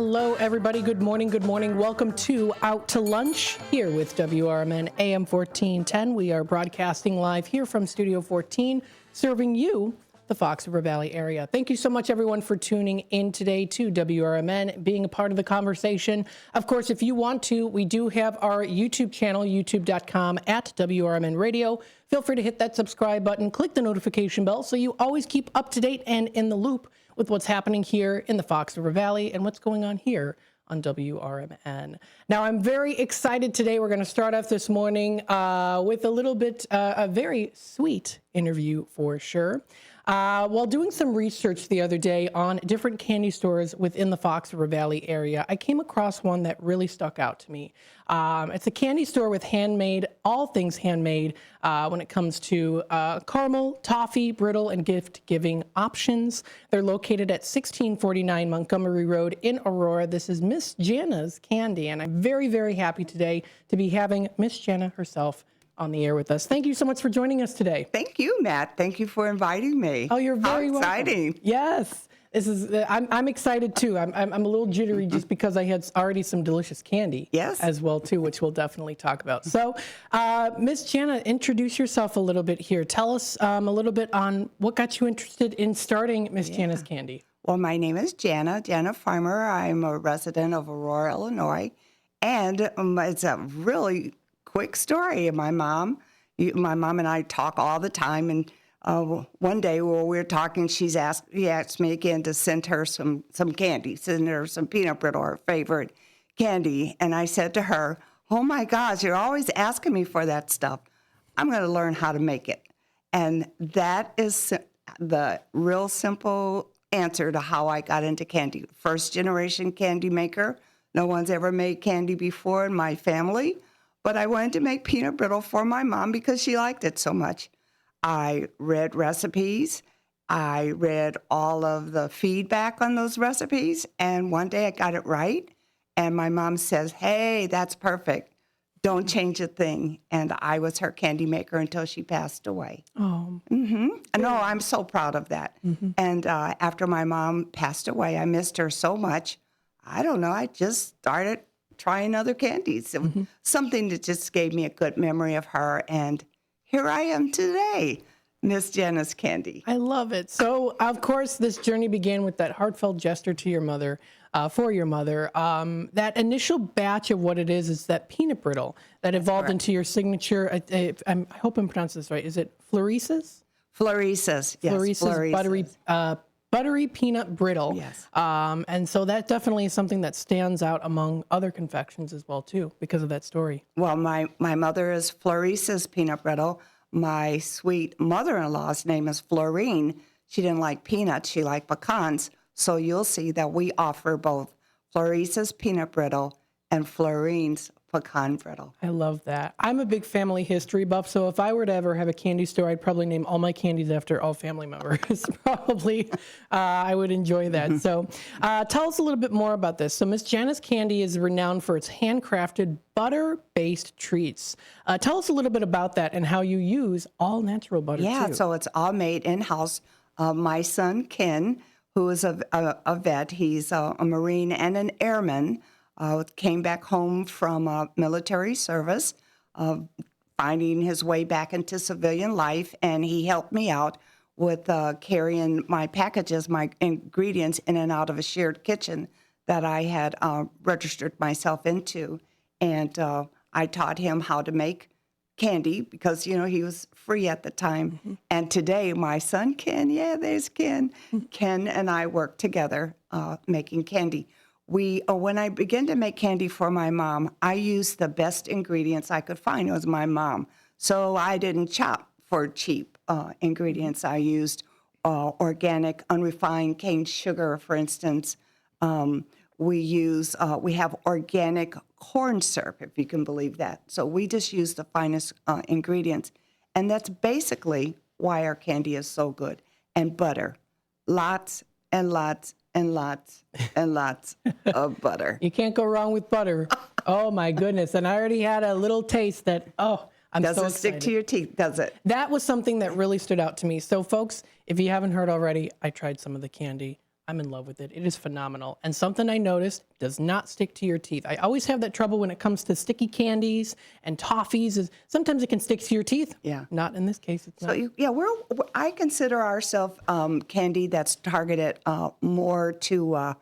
Hello, everybody. Good morning. Good morning. Welcome to Out to Lunch here with WRMN AM 1410. We are broadcasting live here from Studio 14, serving you, the Fox River Valley area. Thank you so much, everyone, for tuning in today to WRMN, being a part of the conversation. Of course, if you want to, we do have our YouTube channel, youtube.com/WRMN Radio. Feel free to hit that subscribe button, click the notification bell so you always keep up to date and in the loop with what's happening here in the Fox River Valley and what's going on here on WRMN. Now, I'm very excited today. We're going to start off this morning with a little bit, a very sweet interview for sure. While doing some research the other day on different candy stores within the Fox River Valley area, I came across one that really stuck out to me. It's a candy store with handmade, all things handmade when it comes to caramel, toffee, brittle, and gift-giving options. They're located at 1649 Montgomery Road in Aurora. This is Miss Jana's Candy, and I'm very, very happy today to be having Miss Jana herself on the air with us. Thank you so much for joining us today. Thank you, Matt. Thank you for inviting me. Oh, you're very welcome. Exciting. Yes. This is. I'm excited too. I'm a little jittery just because I had already some delicious candy. Yes. As well too, which we'll definitely talk about. So, Miss Jana, introduce yourself a little bit here. Tell us a little bit on what got you interested in starting Miss Jana's Candy. Well, my name is Jana Farmer. I'm a resident of Aurora, Illinois, and it's a really quick story. My mom and I talk all the time, and one day while we were talking, he asked me again to send her some candy, send her some peanut brittle, her favorite candy. And I said to her, "Oh my gosh, you're always asking me for that stuff. I'm going to learn how to make it." And that is the real simple answer to how I got into candy. First generation candy maker. No one's ever made candy before in my family. But I wanted to make peanut brittle for my mom because she liked it so much. I read recipes. I read all of the feedback on those recipes. And one day I got it right. And my mom says, "Hey, that's perfect. Don't change a thing." And I was her candy maker until she passed away. Oh. Mm-hmm. No, I'm so proud of that. Mm-hmm. And after my mom passed away, I missed her so much. I don't know. I just started trying other candies. Mm-hmm. Something that just gave me a good memory of her. And here I am today, Miss Jana's Candy. I love it. So, of course, this journey began with that heartfelt gesture to your mother, for your mother. That initial batch of what it is that peanut brittle that evolved into your signature. I hope I'm pronouncing this right. Is it Florissa's? Florissa's, yes. Florissa's buttery peanut brittle. Yes. And so that definitely is something that stands out among other confections as well, too, because of that story. Well, my mother is Florissa's peanut brittle. My sweet mother-in-law's name is Florine. She didn't like peanuts. She liked pecans. So you'll see that we offer both Florissa's peanut brittle and Florine's pecan brittle. I love that. I'm a big family history buff, so if I were to ever have a candy store, I'd probably name all my candies after all family members. Probably, I would enjoy that. So tell us a little bit more about this. So Miss Jana's Candy is renowned for its handcrafted butter-based treats. Tell us a little bit about that and how you use all natural butter, too. So it's all made in-house. My son, Ken, who is a vet, he's a Marine and an airman, came back home from military service, finding his way back into civilian life, and he helped me out with carrying my packages, my ingredients in and out of a shared kitchen that I had registered myself into. And I taught him how to make candy because, he was free at the time. Mm-hmm. And today, my son, Ken, there's Ken. Ken and I work together making candy. When I began to make candy for my mom, I used the best ingredients I could find. It was my mom. So I didn't shop for cheap ingredients. I used organic, unrefined cane sugar, for instance. We have organic corn syrup, if you can believe that. So we just use the finest ingredients. And that's basically why our candy is so good. And butter. Lots and lots and lots and lots of butter. You can't go wrong with butter. Oh, my goodness. And I already had a little taste that, I'm so excited. Doesn't stick to your teeth, does it? That was something that really stood out to me. So, folks, if you haven't heard already, I tried some of the candy. I'm in love with it. It is phenomenal. And something I noticed, does not stick to your teeth. I always have that trouble when it comes to sticky candies and toffees. Is sometimes it can stick to your teeth. Yeah. Not in this case. It's not. I consider ourselves candy that's targeted more to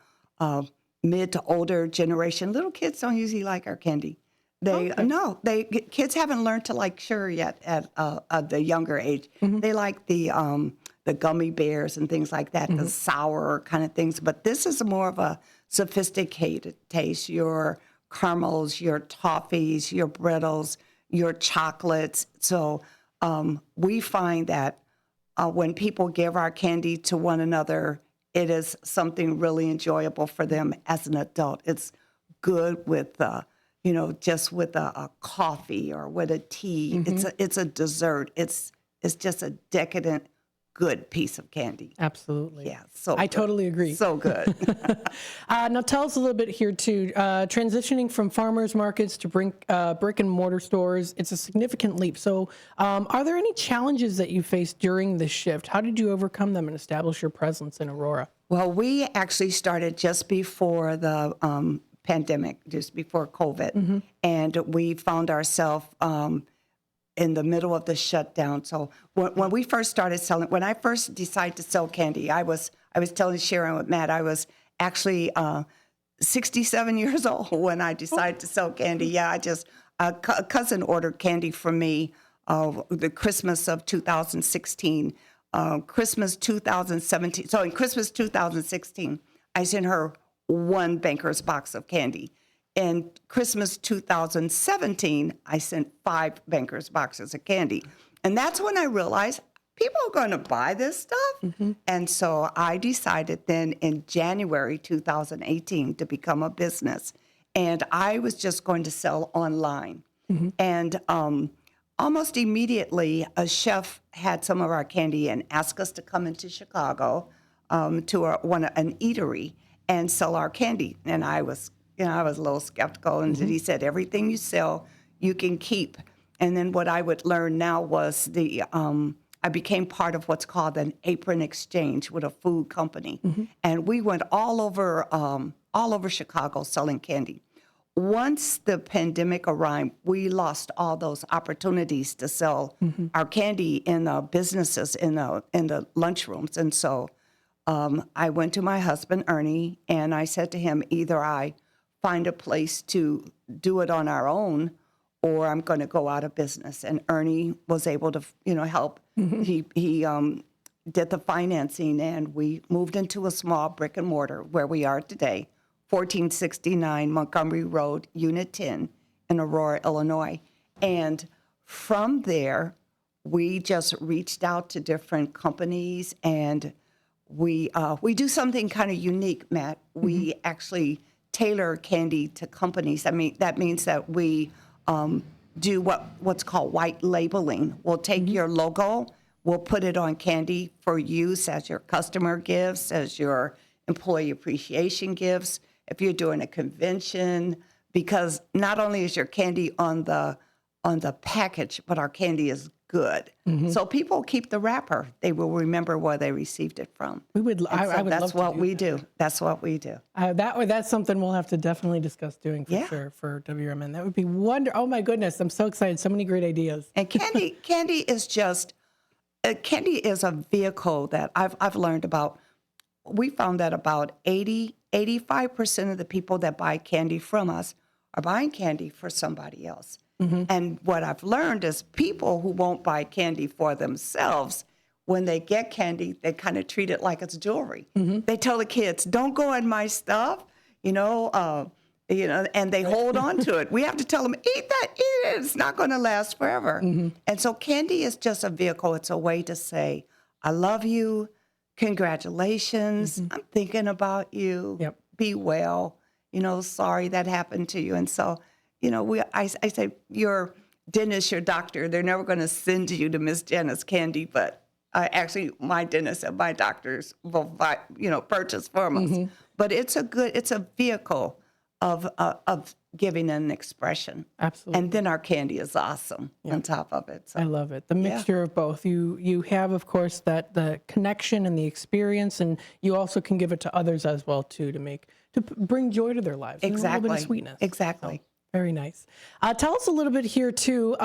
mid to older generation. Little kids don't usually like our candy. Kids haven't learned to like sugar yet at the younger age. They like the gummy bears and things like that, the sour kind of things. But this is more of a sophisticated taste. Your caramels, your toffees, your brittles, your chocolates. So we find that when people give our candy to one another, it is something really enjoyable for them as an adult. It's good with just with a coffee or with a tea. It's a dessert. It's just a decadent, good piece of candy. Absolutely. Yeah. So I good. totally agree. So good. Now tell us a little bit here too. Transitioning from farmers markets to brick and mortar stores, it's a significant leap. So are there any challenges that you faced during this shift? How did you overcome them and establish your presence in Aurora? Well, we actually started just before the pandemic, just before COVID, and we found ourselves in the middle of the shutdown. So when we first started selling, when I first decided to sell candy, I was telling Sharon with Matt, I was actually 67 years old when I decided to sell candy. Yeah, a cousin ordered candy from me the Christmas of 2016, Christmas 2017. So in Christmas 2016, I sent her one Banker's box of candy. In Christmas 2017, I sent 5 Banker's boxes of candy. And that's when I realized people are going to buy this stuff. And so I decided then in January 2018 to become a business. And I was just going to sell online. And almost immediately, a chef had some of our candy and asked us to come into Chicago to an eatery and sell our candy. And I was a little skeptical. And he said, everything you sell, you can keep. And then what I would learn now was I became part of what's called an apron exchange with a food company. And we went all over Chicago selling candy. Once the pandemic arrived, we lost all those opportunities to sell our candy in the businesses, in the lunchrooms. And so I went to my husband, Ernie, and I said to him, either I find a place to do it on our own, or I'm going to go out of business. And Ernie was able to, help. He did the financing, and we moved into a small brick and mortar where we are today, 1469 Montgomery Road, Unit 10 in Aurora, Illinois. And from there, we just reached out to different companies, and we do something kind of unique, Matt. We actually tailor candy to companies. I mean, that means that we do what's called white labeling. We'll take your logo, we'll put it on candy for use as your customer gifts, as your employee appreciation gifts, if you're doing a convention, because not only is your candy on the package, but our candy is good. So people keep the wrapper. They will remember where they received it from. I would that's love what to do we that. do. That's what we do. That's something we'll have to definitely discuss doing for sure for WRMN. That would be wonderful. Oh my goodness, I'm so excited. So many great ideas. And candy is just candy is a vehicle that I've learned about. We found that about 85% of the people that buy candy from us are buying candy for somebody else. And what I've learned is people who won't buy candy for themselves, when they get candy, they kind of treat it like it's jewelry. They tell the kids, "Don't go in my stuff," and they hold on to it. We have to tell them, "Eat that, eat it. It's not going to last forever." And so candy is just a vehicle. It's a way to say, "I love you. Congratulations. I'm thinking about you. Yep. Be well. Sorry that happened to you." And so, I say, your dentist, your doctor, they're never going to send you to Miss Jana's candy, but actually my dentist and my doctors will purchase from us. But it's a vehicle of giving an expression. Absolutely. And then our candy is awesome on top of it. So I love it. The mixture of both. You have, of course, that the connection and the experience, and you also can give it to others as well too to bring joy to their lives. And a little bit of sweetness. Exactly. So, very nice. Tell us a little bit here too.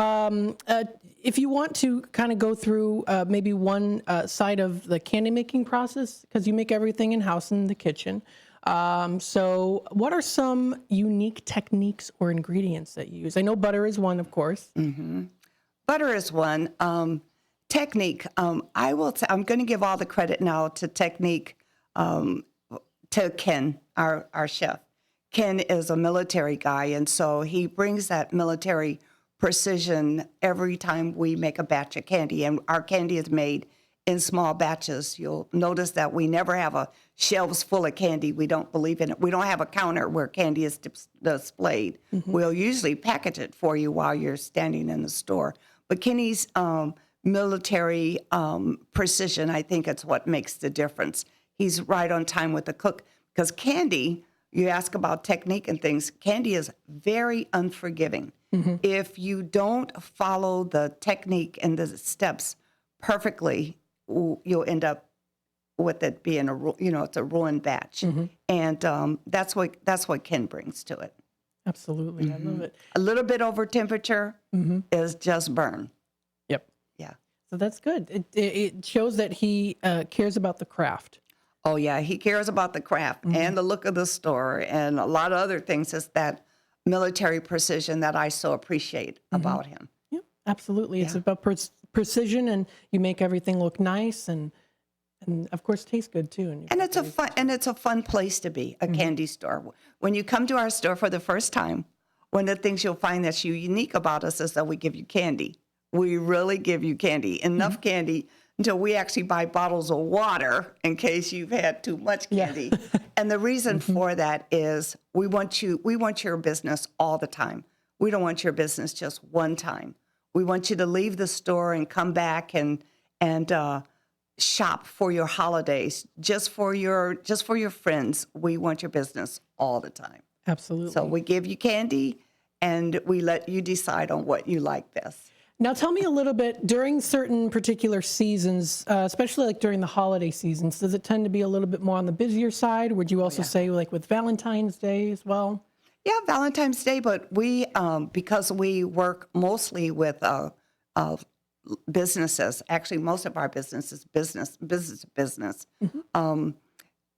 If you want to kind of go through maybe one side of the candy making process, because you make everything in house in the kitchen. So what are some unique techniques or ingredients that you use? I know butter is one, of course. Butter is one. Technique, I will. I'm going to give all the credit now to technique to Ken, our chef. Ken is a military guy, and so he brings that military precision every time we make a batch of candy. And our candy is made in small batches. You'll notice that we never have a shelves full of candy. We don't believe in it. We don't have a counter where candy is displayed. We'll usually package it for you while you're standing in the store. But Kenny's military precision, I think it's what makes the difference. He's right on time with the cook, because candy, you ask about technique and things, candy is very unforgiving. If you don't follow the technique and the steps perfectly, you'll end up with it being it's a ruined batch. And that's what Ken brings to it. Absolutely. I love it. A little bit over temperature is just burn. Yep. Yeah. So that's good. It shows that he cares about the craft. Oh, yeah. He cares about the craft and the look of the store and a lot of other things. It's that military precision that I so appreciate about him. Yeah, absolutely. It's about precision, and you make everything look nice and of course taste good too. And it's a fun place to be, a candy store. When you come to our store for the first time, one of the things you'll find that's unique about us is that we give you candy. We really give you candy, enough candy until we actually buy bottles of water in case you've had too much candy. And the reason for that is we want your business all the time. We don't want your business just one time. We want you to leave the store and come back and shop for your holidays, just for your friends. We want your business all the time. Absolutely. So we give you candy and we let you decide on what you like best. Now, tell me a little bit, during certain particular seasons, especially like during the holiday seasons, does it tend to be a little bit more on the busier side? Would you also say like with Valentine's Day as well? Yeah, Valentine's Day, but we, because we work mostly with businesses, actually most of our business is business to business.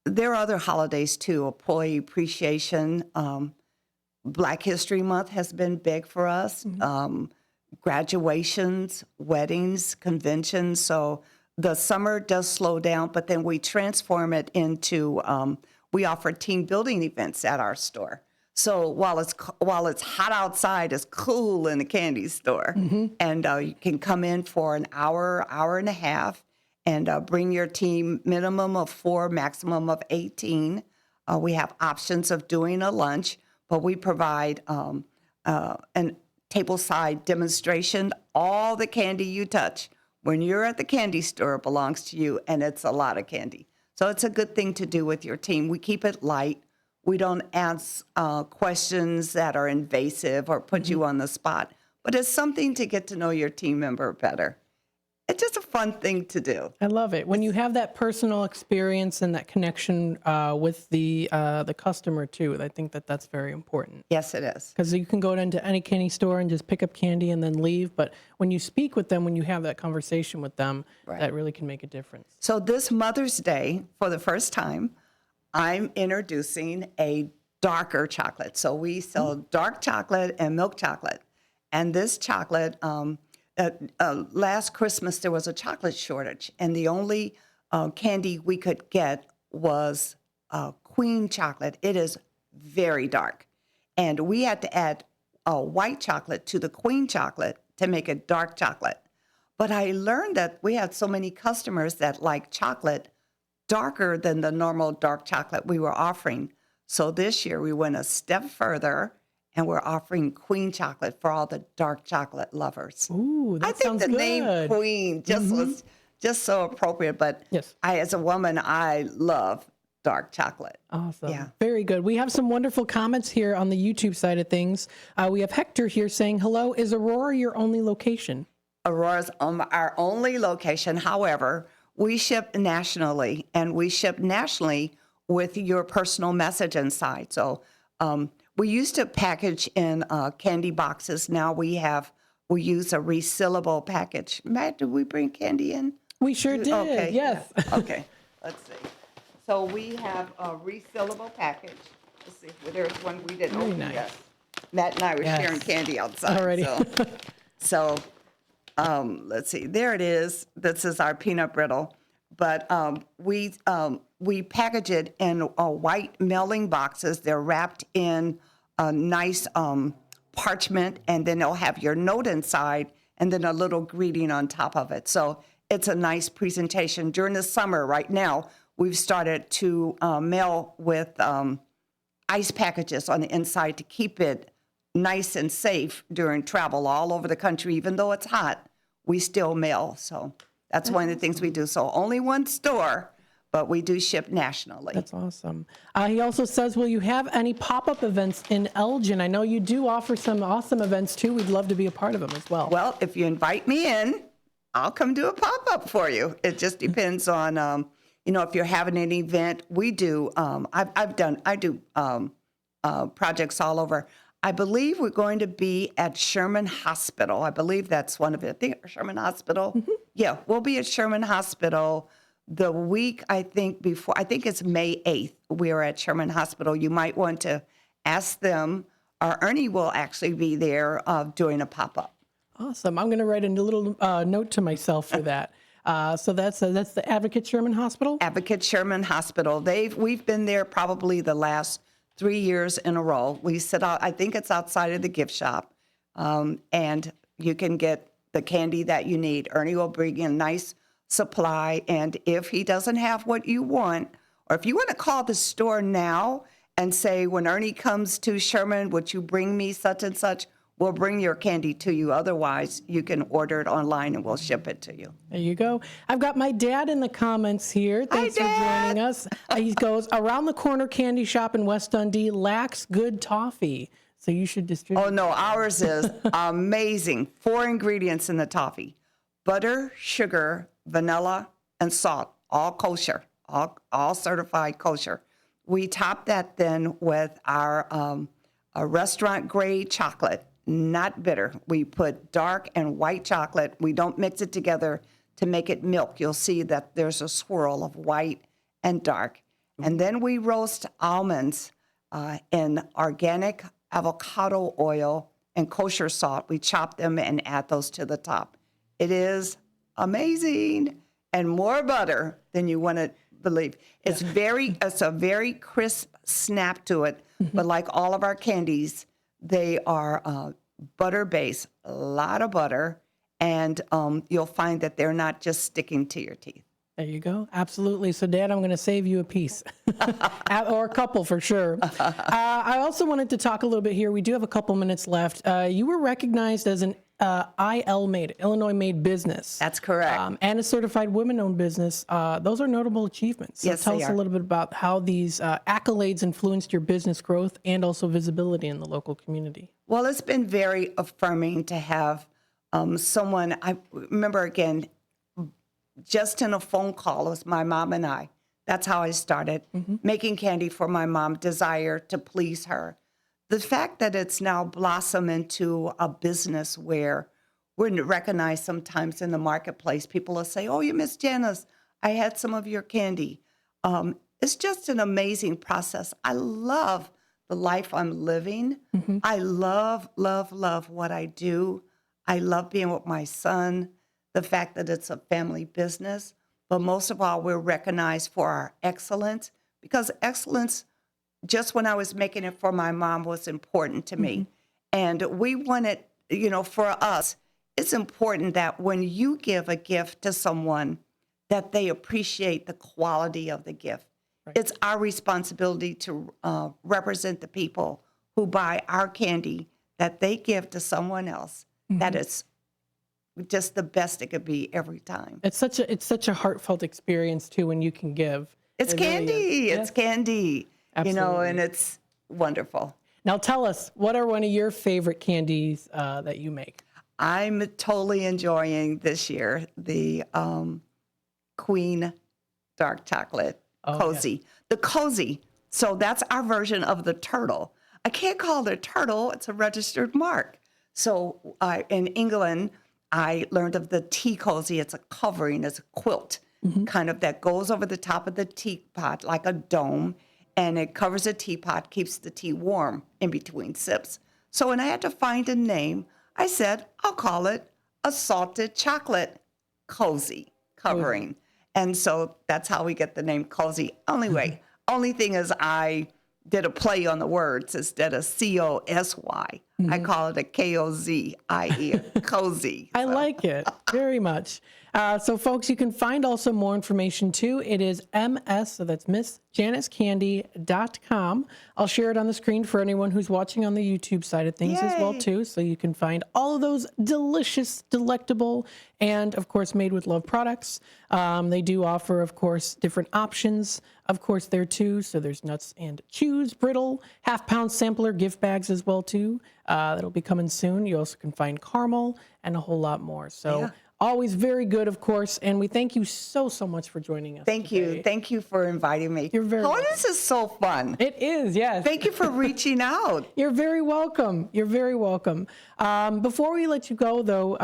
There are other holidays too, employee appreciation. Black History Month has been big for us. Graduations, weddings, conventions. So the summer does slow down, but then we transform it into, we offer team building events at our store. So while it's hot outside, it's cool in the candy store. And you can come in for an hour, hour and a half, and bring your team, minimum of 4, maximum of 18. We have options of doing a lunch, but we provide an tableside demonstration. All the candy you touch when you're at the candy store belongs to you, and it's a lot of candy. So it's a good thing to do with your team. We keep it light. We don't ask questions that are invasive or put you on the spot, but it's something to get to know your team member better. It's just a fun thing to do. I love it. When you have that personal experience and that connection with the customer too, I think that that's very important. Yes, it is. Because you can go into any candy store and just pick up candy and then leave. But when you speak with them, when you have that conversation with them, that really can make a difference. So this Mother's Day, for the first time, I'm introducing a darker chocolate. So we sell dark chocolate and milk chocolate. And this chocolate, last Christmas, there was a chocolate shortage. And the only candy we could get was queen chocolate. It is very dark. And we had to add white chocolate to the queen chocolate to make it dark chocolate. But I learned that we had so many customers that like chocolate darker than the normal dark chocolate we were offering. So this year we went a step further and we're offering queen chocolate for all the dark chocolate lovers. Ooh, that sounds I think the good. name queen just was just so appropriate. But Yes. as a woman, I love dark chocolate. Awesome. Yeah. Very good. We have some wonderful comments here on the YouTube side of things. We have Hector here saying, hello, is Aurora your only location? Aurora's our only location. However, we ship nationally, and we ship nationally with your personal message inside. So we used to package in candy boxes. Now we use a resealable package. Matt, did we bring candy in? We sure did. Okay. Yes. Yeah. Okay. Let's see. So we have a resealable package. Let's see. Well, there's one we didn't Very open nice. yet. Matt and I were sharing candy outside. Alrighty. So let's see. There it is. This is our peanut brittle. But we package it in white mailing boxes. They're wrapped in a nice parchment, and then they'll have your note inside, and then a little greeting on top of it. So it's a nice presentation. During the summer, right now, we've started to mail with ice packages on the inside to keep it nice and safe during travel all over the country. Even though it's hot, we still mail. So that's one of the things we do. So only one store, but we do ship nationally. That's awesome. He also says, will you have any pop-up events in Elgin? I know you do offer some awesome events too. We'd love to be a part of them as well. Well, if you invite me in, I'll come do a pop-up for you. It just depends on, if you're having an event. We do, I do projects all over. I believe we're going to be at Sherman Hospital. I believe that's one of it. I think Sherman Hospital. Mm-hmm. Yeah, we'll be at Sherman Hospital the week, I think it's May 8th. We're at Sherman Hospital. You might want to ask them, or Ernie will actually be there doing a pop-up. Awesome. I'm going to write a little note to myself for that. So that's the Advocate Sherman Hospital? Advocate Sherman Hospital. We've been there probably the last 3 years in a row. We sit out, I think it's outside of the gift shop, and you can get the candy that you need. Ernie will bring in a nice supply, and if he doesn't have what you want, or if you want to call the store now and say, when Ernie comes to Sherman, would you bring me such and such? We'll bring your candy to you. Otherwise, you can order it online and we'll ship it to you. There you go. I've got my dad in the comments here. Thanks for joining us. He goes, around the corner candy shop in West Dundee lacks good toffee. So you should distribute. Oh, no, ours is amazing. 4 ingredients in the toffee: butter, sugar, vanilla, and salt, all kosher, all certified kosher. We top that then with our restaurant grade chocolate, not bitter. We put dark and white chocolate. We don't mix it together to make it milk. You'll see that there's a swirl of white and dark. And then we roast almonds in organic avocado oil and kosher salt. We chop them and add those to the top. It is amazing, and more butter than you want to believe. It's a very crisp snap to it, but like all of our candies, they are butter-based, a lot of butter, and you'll find that they're not just sticking to your teeth. There you go. Absolutely. So, Dad, I'm going to save you a piece or a couple for sure. I also wanted to talk a little bit here. We do have a couple minutes left. You were recognized as an Illinois-made business. That's correct. And a certified women-owned business. Those are notable achievements. So yes, tell they us are. a little bit about how these accolades influenced your business growth and also visibility in the local community. Well, it's been very affirming to have someone. I remember, again, just in a phone call, it was my mom and I. That's how I started making candy for my mom, desire to please her. The fact that it's now blossomed into a business where we're recognized sometimes in the marketplace, people will say, "Oh, you Miss Jana's, I had some of your candy." It's just an amazing process. I love the life I'm living. I love, love, love what I do. I love being with my son, the fact that it's a family business. But most of all, we're recognized for our excellence, because excellence, just when I was making it for my mom, was important to me. And we wanted, for us, it's important that when you give a gift to someone, that they appreciate the quality of the gift. Right. It's our responsibility to represent the people who buy our candy, that they give to someone else. That is just the best it could be every time. It's such a heartfelt experience too when you can give. It's It really candy. is. It's candy. Absolutely. And it's wonderful. Now tell us, what are one of your favorite candies that you make? I'm totally enjoying this year the Queen dark chocolate Kozie. The Kozie. So that's our version of the turtle. I can't call it a turtle. It's a registered mark. So in England, I learned of the tea cozy. It's a covering, it's a quilt, kind of that goes over the top of the teapot like a dome, and it covers the teapot, keeps the tea warm in between sips. So when I had to find a name, I said, I'll call it a salted chocolate cozy covering. And so that's how we get the name Kozie. Only thing is I did a play on the words instead of COSY. I call it a KOZIE, cozy. I like it very much. So folks, you can find also more information too. It is MS, so that's MissJanisCandy.com. I'll share it on the screen for anyone who's watching on the YouTube side of things as well too. So you can find all of those delicious, delectable, and of course made with love products. They do offer, of course, different options, of course, there too. So there's nuts and chews, brittle, half-pound sampler gift bags as well too. That'll be coming soon. You also can find caramel and a whole lot more. So always very good, of course. And we thank you so much for joining us. Thank you. Thank you for inviting me. You're very welcome. This is so fun. It is, yes. Thank you for reaching out. You're very welcome. You're very welcome. Before we let you go, though,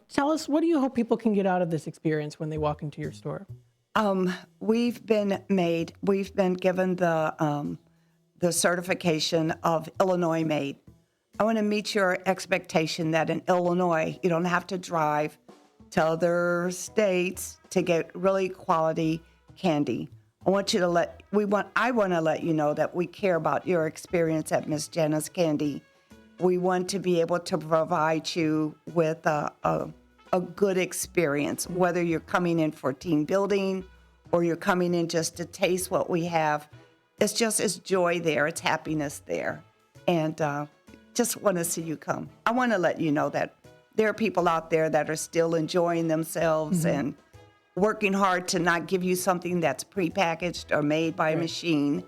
tell us, what do you hope people can get out of this experience when they walk into your store? We've been given the certification of Illinois made. I want to meet your expectation that in Illinois, you don't have to drive to other states to get really quality candy. I want to let you know that we care about your experience at Miss Jana's Candy. We want to be able to provide you with a good experience, whether you're coming in for team building or you're coming in just to taste what we have. It's joy there. It's happiness there. And just want to see you come. I want to let you know that there are people out there that are still enjoying themselves and working hard to not give you something that's prepackaged or made by a machine.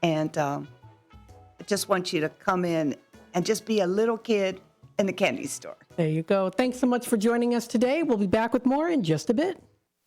And I just want you to come in and just be a little kid in the candy store. There you go. Thanks so much for joining us today. We'll be back with more in just a bit.